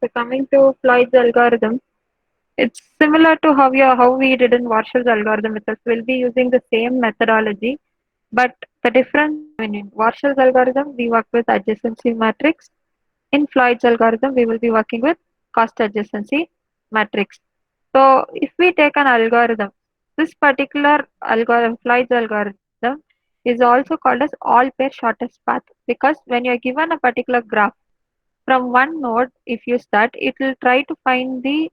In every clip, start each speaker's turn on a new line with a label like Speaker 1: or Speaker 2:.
Speaker 1: So coming to Floyd's algorithm, it's similar to how we did in Warshaw's algorithm itself. We'll be using the same methodology, but the difference, I mean, in Warshaw's algorithm, we work with adjacency matrix. In Floyd's algorithm, we will be working with cost adjacency matrix. So if we take an algorithm, this particular algorithm, Floyd's algorithm, is also called as all pair shortest path, because when you're given a particular graph from one node, if you start, it will try to find the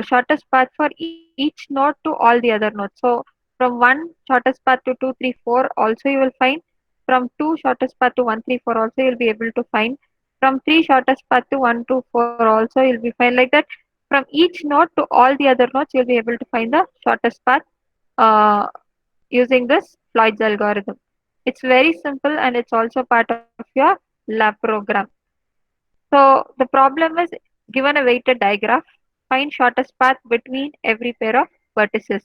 Speaker 1: shortest path for each node to all the other nodes. So from one shortest path to 2, 3, 4 also you will find. From 2 shortest path to 1, 3, 4 also you'll be able to find. From 3 shortest path to 1, 2, 4 also you'll be find, like that. From each node to all the other nodes you'll be able to find the shortest path uh, using this Floyd's algorithm. It's very simple and it's also part of your lab program. So the problem is, given a weighted diagram, find shortest path between every pair of vertices.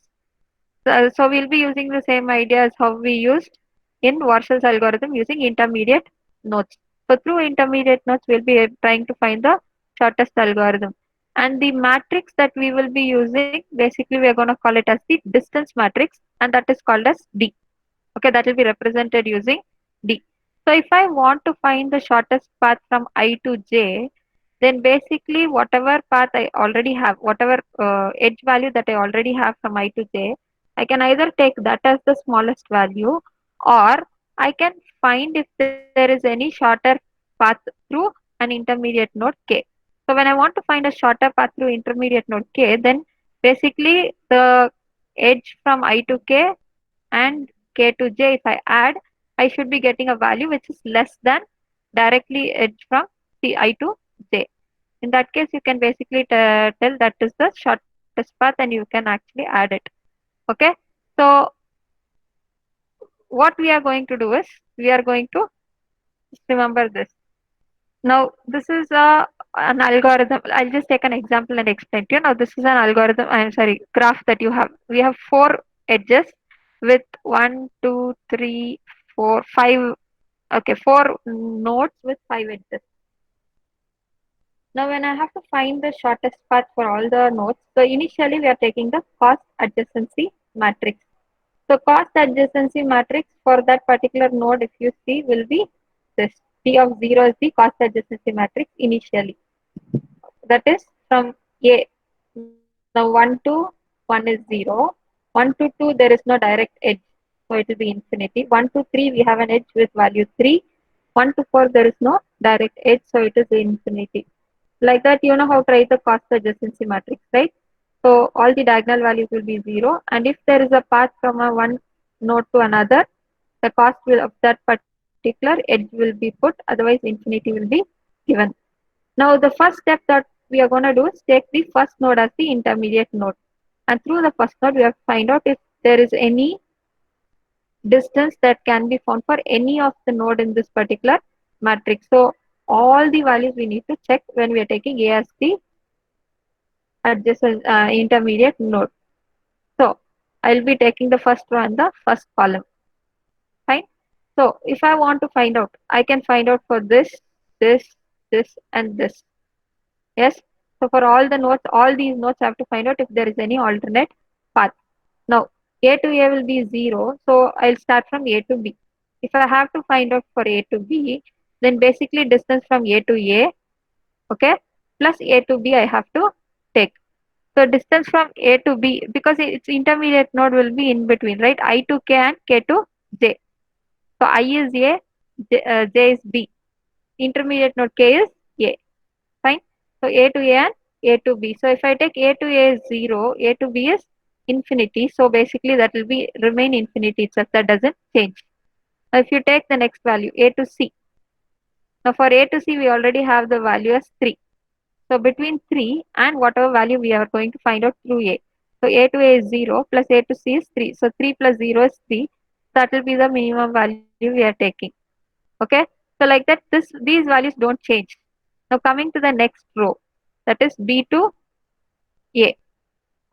Speaker 1: So we'll be using the same idea as how we used in Warshall's algorithm using intermediate nodes. So through intermediate nodes, we'll be trying to find the shortest algorithm. And the matrix that we will be using, basically we are going to call it as the distance matrix, and that is called as D. Okay, that will be represented using D. So if I want to find the shortest path from I to J, then basically whatever path I already have, whatever edge value that I already have from I to J, I can either take that as the smallest value, or I can find if there is any shorter path through an intermediate node K. So when I want to find a shorter path through intermediate node K, then basically the edge from I to K and K to J, if I add, I should be getting a value which is less than directly edge from I to J. In that case, you can basically tell that is the shortest path and you can actually add it. Okay. So what we are going to do is, we are going to just remember this. Now, this is an algorithm. I'll just take an example and explain to you. Now, this is an algorithm, I'm sorry, graph that you have. We have four edges with one, two, three, four, five, okay, four nodes with five edges. Now, when I have to find the shortest path for all the nodes, so initially we are taking the cost adjacency matrix. So cost adjacency matrix for that particular node, if you see, will be this. P of 0 is the cost adjacency matrix initially. That is from A. Now 1 to 1 is 0. 1 to 2 there is no direct edge. So it will be infinity. 1 to 3 we have an edge with value 3. 1 to 4 there is no direct edge. So it is infinity. Like that, you know how to write the cost adjacency matrix, right? So all the diagonal values will be 0. And if there is a path from a one node to another, the cost will of that particular edge will be put, otherwise infinity will be given. Now the first step that we are going to do is take the first node as the intermediate node. And through the first node, we have to find out if there is any distance that can be found for any of the node in this particular matrix. So all the values we need to check when we are taking A as the adjacent intermediate node. So I'll be taking the first one, the first column. Fine. So if I want to find out, I can find out for this, and this. Yes. So for all the nodes, all these nodes I have to find out if there is any alternate path. Now A to A will be 0. So I'll start from A to B. If I have to find out for A to B, then basically distance from A to A, okay, plus A to B I have to take. So distance from A to B, because its intermediate node will be in between, right? I to K and K to J. So I is A, J is B. Intermediate node K is A. Fine. So A to A and A to B. So if I take A to A is 0, A to B is infinity. So basically that will be remain infinity itself. That doesn't change. Now if you take the next value, A to C. Now for A to C, we already have the value as 3. So between 3 and whatever value we are going to find out through A. So A to A is 0 plus A to C is 3. So 3 plus 0 is 3. That will be the minimum value we are taking. Okay. So like that, these values don't change. Now coming to the next row, that is B to A.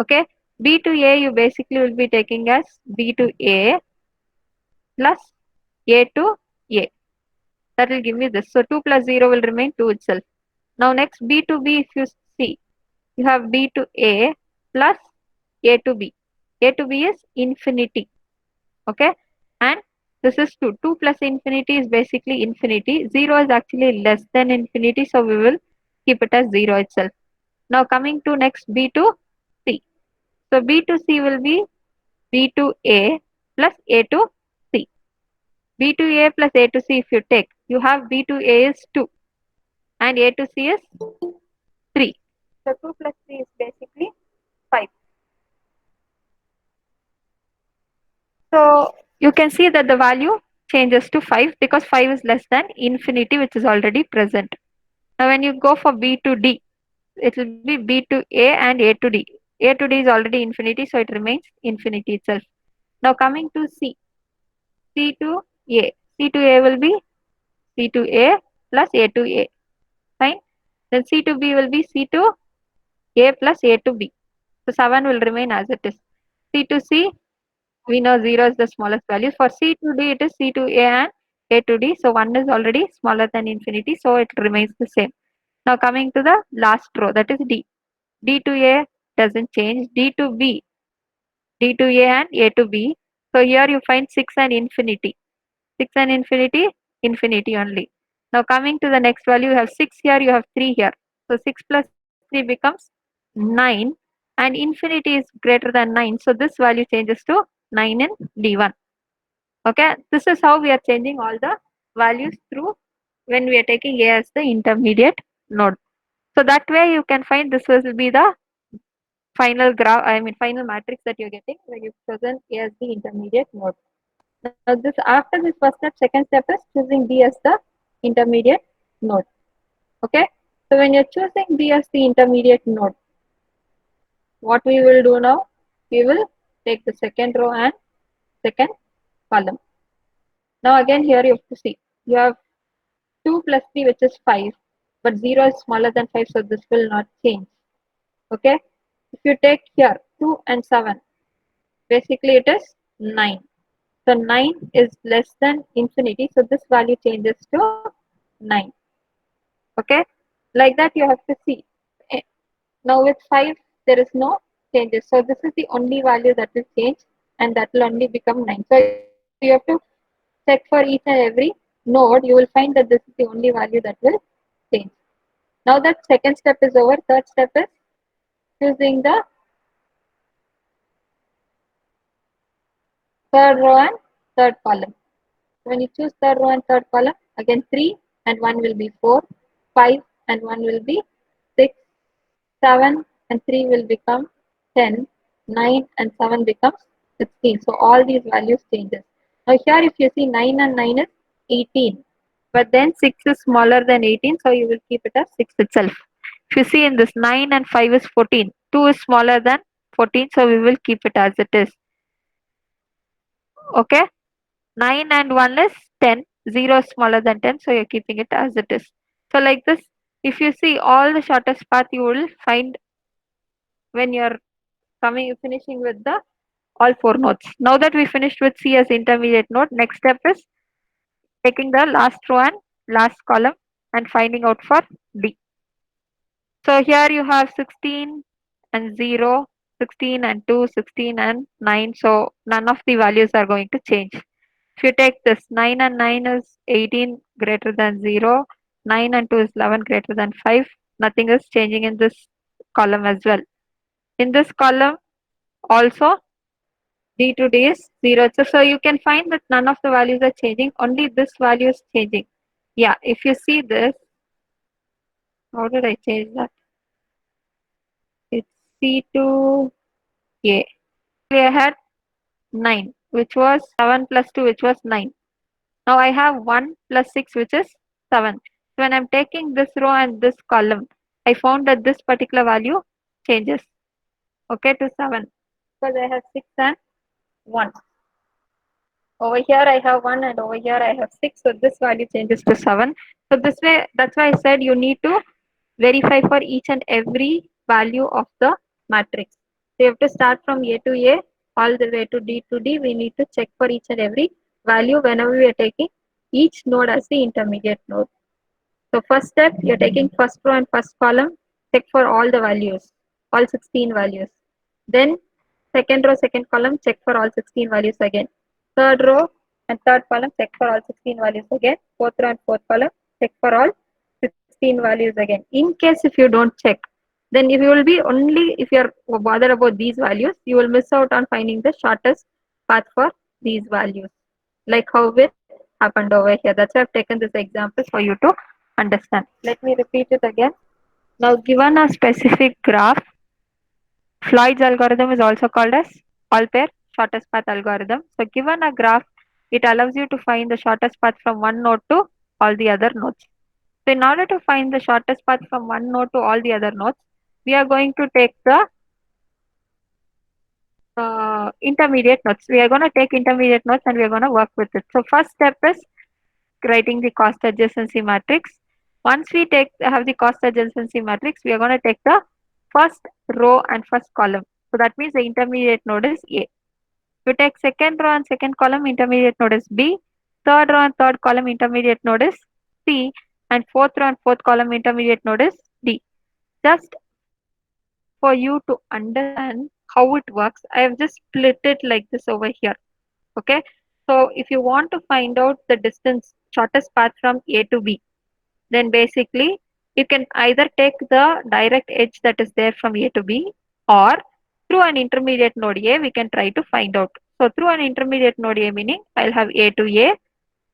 Speaker 1: Okay. B to A you basically will be taking as B to A plus A to A. That will give me this. So 2 plus 0 will remain 2 itself. Now next B to B, if you see, you have B to A plus A to B. A to B is infinity. Okay, and this is 2. 2 plus infinity is basically infinity. 0 is actually less than infinity, so we will keep it as 0 itself. Now coming to next B to C. So B to C will be B to A plus A to C. B to A plus A to C, if you take, you have B to A is 2 and A to C is 3. So 2 plus 3 is basically 5. So you can see that the value changes to 5 because 5 is less than infinity, which is already present. Now when you go for B to D, it will be B to A and A to D. A to D is already infinity, so it remains infinity itself. Now coming to C, C to A. C to A will be C to A plus A to A. Fine. Then C to B will be C to A plus A to B. So 7 will remain as it is. C to C, we know 0 is the smallest value. For C to D, it is C to A and A to D. So 1 is already smaller than infinity, so it remains the same. Now coming to the last row, that is D. D to A doesn't change. D to B, D to A and A to B. So here you find 6 and infinity. 6 and infinity, infinity only. Now coming to the next value, you have 6 here, you have 3 here. So 6 plus 3 becomes 9 and infinity is greater than 9. So this value changes to 9 in D1. Okay, this is how we are changing all the values through when we are taking A as the intermediate node. So that way you can find this will be the final graph, I mean final matrix that you're getting when you present A as the intermediate node. Now this after this first step, second step is choosing B as the intermediate node. Okay. So when you're choosing B as the intermediate node, what we will do now, we will take the second row and second column. Now again here you have to see, you have 2 plus 3 which is 5, but 0 is smaller than 5, so this will not change. Okay. If you take here 2 and 7, basically it is 9. So 9 is less than infinity, so this value changes to 9. Okay, like that you have to see. Eh, Now with 5 there is no changes, so this is the only value that will change and that will only become 9. So you have to check for each and every node, you will find that this is the only value that will change. Now that second step is over, third step is choosing the third row and third column. When you choose third row and third column, again 3 and 1 will be 4, 5 and 1 will be 6, 7 and 3 will become 10, 9 and 7 becomes 16. So all these values changes. Now here if you see 9 and 9 is 18, but then 6 is smaller than 18, so you will keep it as 6 itself. If you see in this 9 and 5 is 14, 2 is smaller than 14, so we will keep it as it is. Okay. 9 and 1 is 10, 0 is smaller than 10, so you're keeping it as it is. So like this, if you see all the shortest path you will find when you're finishing with the all 4 nodes. Now that we finished with C as intermediate node, next step is taking the last row and last column and finding out for D. So here you have 16 and 0, 16 and 2, 16 and 9. So none of the values are going to change. If you take this 9 and 9 is 18 greater than 0, 9 and 2 is 11 greater than 5. Nothing is changing in this column as well. In this column also D to D is 0. So you can find that none of the values are changing, only this value is changing. Yeah, if you see this, how did I change that? It's C to A. I had 9, which was 7 plus 2, which was 9. Now I have 1 plus 6, which is 7. So when I'm taking this row and this column, I found that this particular value changes, okay, to 7, because I have 6 and 1. Over here I have 1 and over here I have 6, so this value changes to 7. So this way, that's why I said you need to verify for each and every value of the matrix. So you have to start from A to A all the way to D to D. We need to check for each and every value whenever we are taking each node as the intermediate node. So first step, you're taking first row and first column, check for all the values, all 16 values. Then second row, second column, check for all 16 values again. Third row and third column, check for all 16 values again. Fourth row and fourth column, check for all 16 values again. In case if you don't check, then if you will be only, if you are bothered about these values, you will miss out on finding the shortest path for these values. Like how it happened over here. That's why I've taken this example for you to understand. Let me repeat it again. Now, given a specific graph, Floyd's algorithm is also called as all-pair shortest path algorithm. So, given a graph, it allows you to find the shortest path from one node to all the other nodes. So, in order to find the shortest path from one node to all the other nodes, we are going to take the intermediate nodes. We are going to take intermediate nodes and we are going to work with it. So, first step is writing the cost adjacency matrix. Once we have the cost adjacency matrix, we are going to take the first row and first column. So that means the intermediate node is A. You take second row and second column, intermediate node is B. Third row and third column, intermediate node is C. And fourth row and fourth column, intermediate node is D. Just for you to understand how it works, I have just split it like this over here. Okay. So if you want to find out the distance, shortest path from A to B, then basically you can either take the direct edge that is there from A to B, or through an intermediate node A we can try to find out. So through an intermediate node A meaning I'll have A to A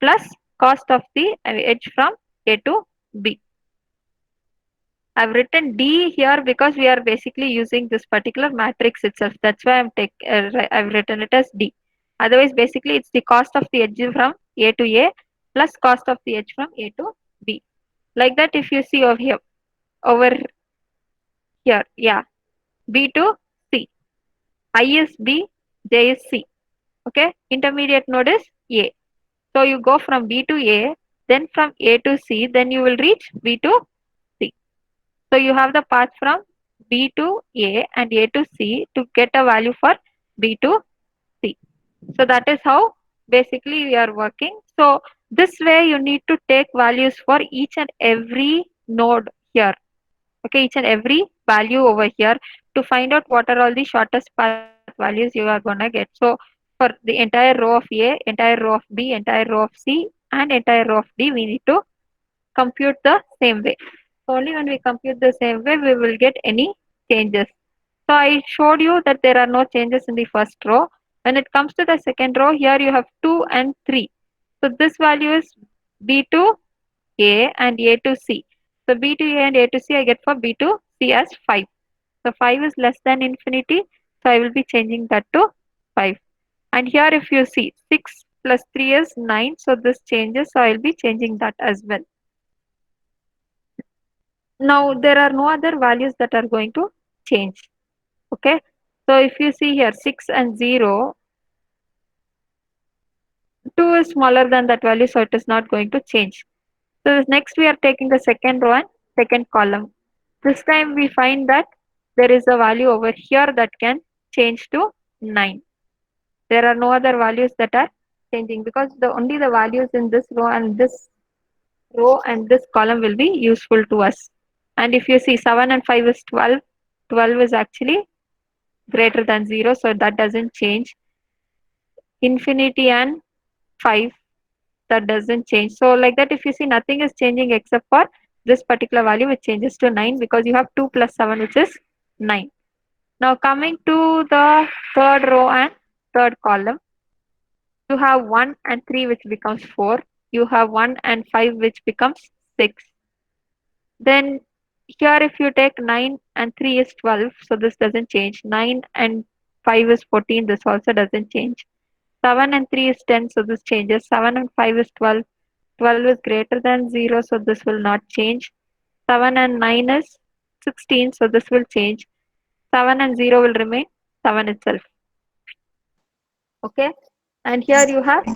Speaker 1: plus cost of the edge from A to B. I've written D here because we are basically using this particular matrix itself. That's why I've written it as D. Otherwise, basically, it's the cost of the edge from A to A plus cost of the edge from A to B. Like that, if you see over here, yeah, B to C. I is B, J is C. Okay, intermediate node is A. So you go from B to A, then from A to C, then you will reach B to C. So you have the path from B to A and A to C to get a value for B to C. So that is how basically we are working. So this way you need to take values for each and every node here. Okay, each and every value over here to find out what are all the shortest path values you are gonna get. So for the entire row of A, entire row of B, entire row of C, and entire row of D, we need to compute the same way. So only when we compute the same way, we will get any changes. So I showed you that there are no changes in the first row. When it comes to the second row, here you have 2 and 3. So this value is B to A and A to C. So B to A and A to C I get for B to C as 5. So 5 is less than infinity. So I will be changing that to 5. And here if you see 6 plus 3 is 9. So this changes. So I will be changing that as well. Now there are no other values that are going to change. Okay. So if you see here 6 and 0, 2 is smaller than that value. So it is not going to change. So next we are taking the second row and second column. This time we find that there is a value over here that can change to 9. There are no other values that are changing because only the values in this row and this column will be useful to us. And if you see 7 and 5 is 12, 12 is actually greater than 0, so that doesn't change. Infinity and 5, that doesn't change. So like that, if you see nothing is changing except for this particular value which changes to 9 because you have 2 plus 7 which is 9. Now coming to the third row and third column, you have 1 and 3 which becomes 4. You have 1 and 5 which becomes 6. Then here if you take 9 and 3 is 12, so this doesn't change. 9 and 5 is 14, this also doesn't change. 7 and 3 is 10, so this changes. 7 and 5 is 12. 12 is greater than 0, so this will not change. 7 and 9 is 16, so this will change. 7 and 0 will remain 7 itself. Okay, and here you have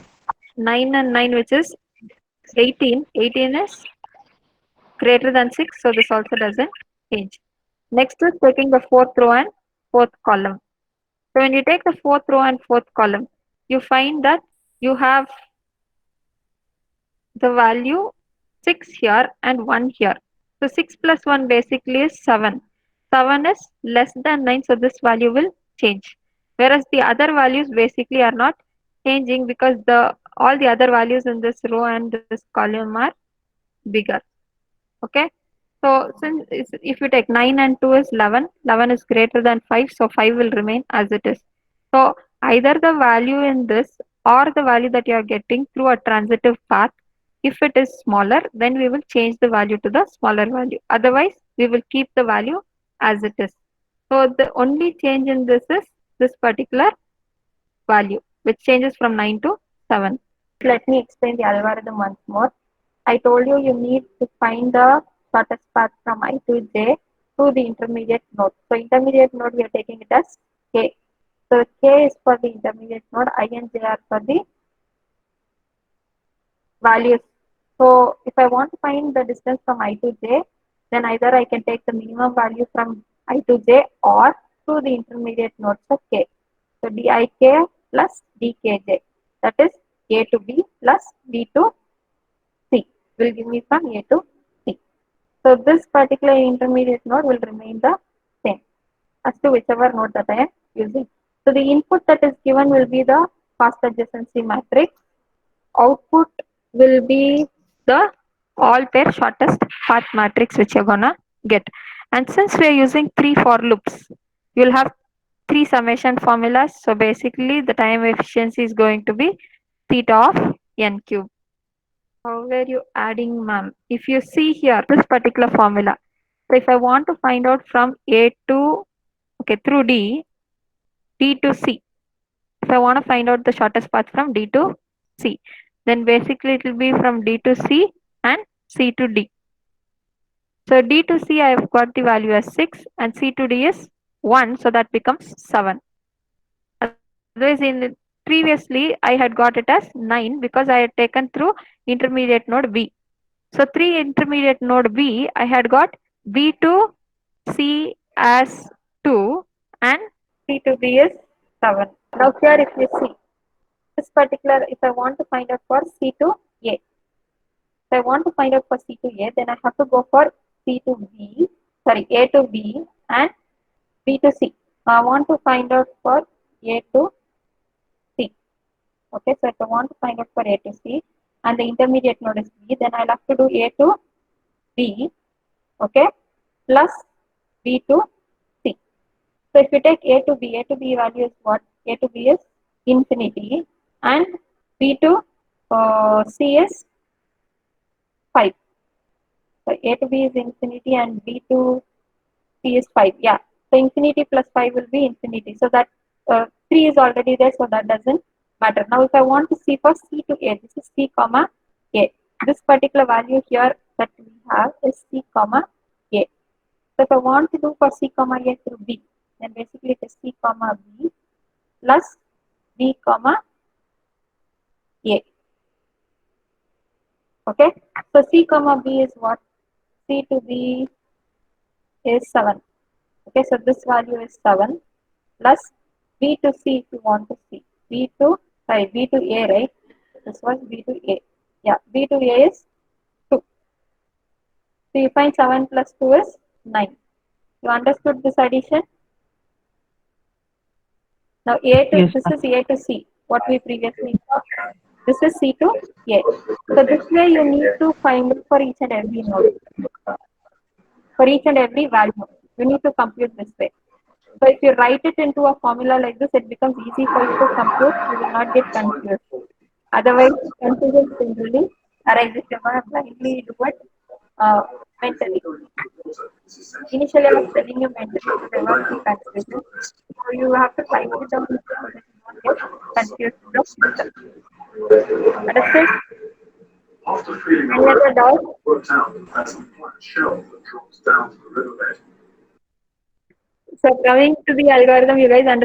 Speaker 1: 9 and 9 which is 18. 18 is greater than 6, so this also doesn't change. Next is taking the fourth row and fourth column. So when you take the fourth row and fourth column, you find that you have the value 6 here and 1 here. So 6 plus 1 basically is 7. 7 is less than 9, so this value will change. Whereas the other values basically are not changing because the all the other values in this row and this column are bigger. Okay. So since if you take 9 and 2 is 11, 11 is greater than 5, so 5 will remain as it is. So either the value in this or the value that you are getting through a transitive path, if it is smaller, then we will change the value to the smaller value. Otherwise, we will keep the value as it is. So the only change in this is this particular value, which changes from 9 to 7. Let me explain the algorithm once more. I told you you need to find the shortest path from I to j to the intermediate node. So intermediate node we are taking it as k. So k is for the intermediate node, I and j are for the values. So if I want to find the distance from I to j, then either I can take the minimum value from I to j or to the intermediate nodes of k. So dik plus dkj, that is a to b plus b to c will give me from a to c. So this particular intermediate node will remain the same as to whichever node that I am using. So the input that is given will be the cost adjacency matrix. Output will be the all pair shortest path matrix which you're gonna get. And since we are using 3 for loops, you'll have 3 summation formulas. So basically the time efficiency is going to be theta of n cube. How were you adding, ma'am? If you see here, this particular formula. So if I want to find out from A to, okay, through D, D to C. If I want to find out the shortest path from D to C, then basically it will be from D to C and C to D. So D to C I have got the value as 6 and C to D is 1, so that becomes 7. Otherwise previously I had got it as 9 because I had taken through intermediate node B. So 3 intermediate node B, I had got B to C as 2 and C to B is 7. Now here if you see this particular, if I want to find out for C to A, if I want to find out for C to A, then I have to go for C to B, sorry, A to B and B to C. I want to find out for A to C. Okay, so if I want to find out for A to C and the intermediate node is B, then I'll have to do A to B, okay, plus B to C. So if you take A to B value is what? A to B is infinity and B to C is 5. So A to B is infinity and B to C is 5. Yeah. So infinity plus 5 will be infinity. So that 3 is already there, so that doesn't matter. Now if I want to see for C to A, this is C comma A. This particular value here that we have is C comma A. So if I want to do for C comma A through B, then basically it is C comma B plus B comma A. Okay. So C comma B is what? C to B is 7. Okay. So this value is 7 plus B to C if you want to see. B to, sorry, B to A, right? This was B to A. Yeah. B to A is 2. So you find 7 plus 2 is 9. You understood this addition? Now A to,
Speaker 2: Yes,
Speaker 1: this
Speaker 2: ma'am.
Speaker 1: is A to C, what we previously saw. This is C to A. So this way you need to find it for each and every node. For each and every value, you need to compute this way. So if you write it into a formula like this, it becomes easy for you to compute. You will not get confused. Otherwise, confusion simply arises. You're going to blindly do it mentally. Initially, I was telling you mentally, so there won't be confusion. So you have to type it down so that you don't get confused in the future. Understood?
Speaker 3: After feeling
Speaker 1: Any
Speaker 3: alert,
Speaker 1: other doubt?
Speaker 3: worked out the pleasant black shell that drops down to the riverbed.
Speaker 1: So coming to the algorithm, you guys understand